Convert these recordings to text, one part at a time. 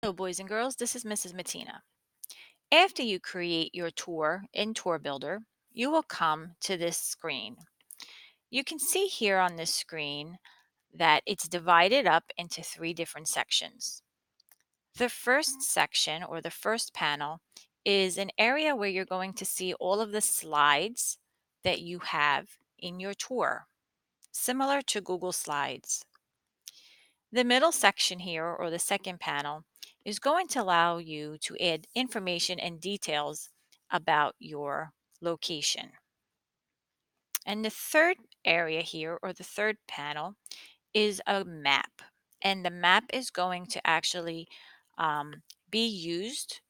Hello, boys and girls. This is Mrs. Matina. After you create your tour in Tour Builder, you will come to this screen. You can see here on this screen that it's divided up into three different sections. The first section or the first panel is an area where you're going to see all of the slides that you have in your tour, similar to Google Slides. The middle section here, or the second panel, is going to allow you to add information and details about your location. And the third area here, or the third panel, is a map. And the map is going to actually be used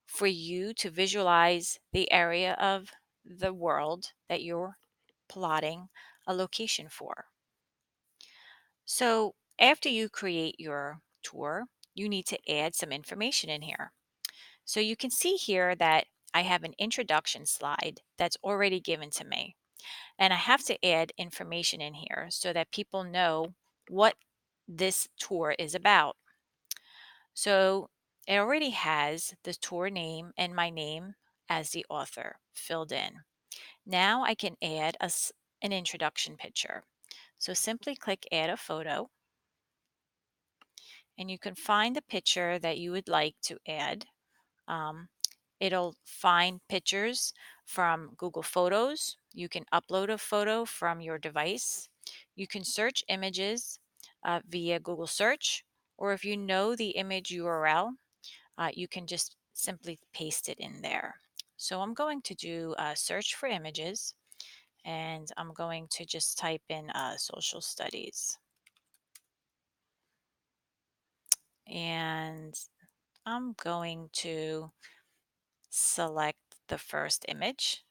for you to visualize the area of the world that you're plotting a location for. So after you create your tour, you need to add some information in here. So you can see here that I have an introduction slide that's already given to me. And I have to add information in here so that people know what this tour is about. So it already has the tour name and my name as the author filled in. Now I can add an introduction picture. So simply click add a photo and you can find the picture that you would like to add. Um, it'll find pictures from Google Photos. You can upload a photo from your device. You can search images via Google Search, or if you know the image URL, you can just simply paste it in there. So I'm going to do a search for images, and I'm going to just type in social studies. And I'm going to select the first image.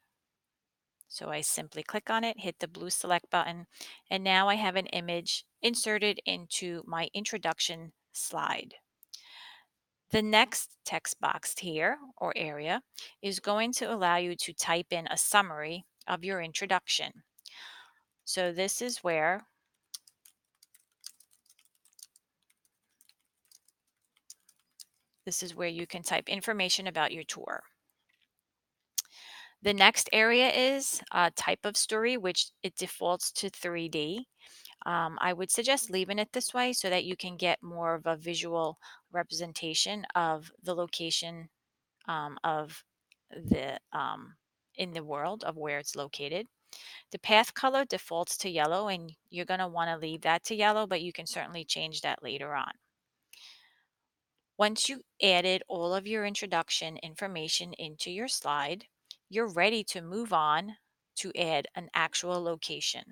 So I simply click on it, hit the blue select button, and now I have an image inserted into my introduction slide. The next text box here or area is going to allow you to type in a summary of your introduction. So this is where you can type information about your tour. The next area is type of story, which it defaults to 3D. I would suggest leaving it this way so that you can get more of a visual representation of the location of the in the world of where it's located. The path color defaults to yellow, and you're going to want to leave that to yellow, but you can certainly change that later on. Once you added all of your introduction information into your slide, you're ready to move on to add an actual location.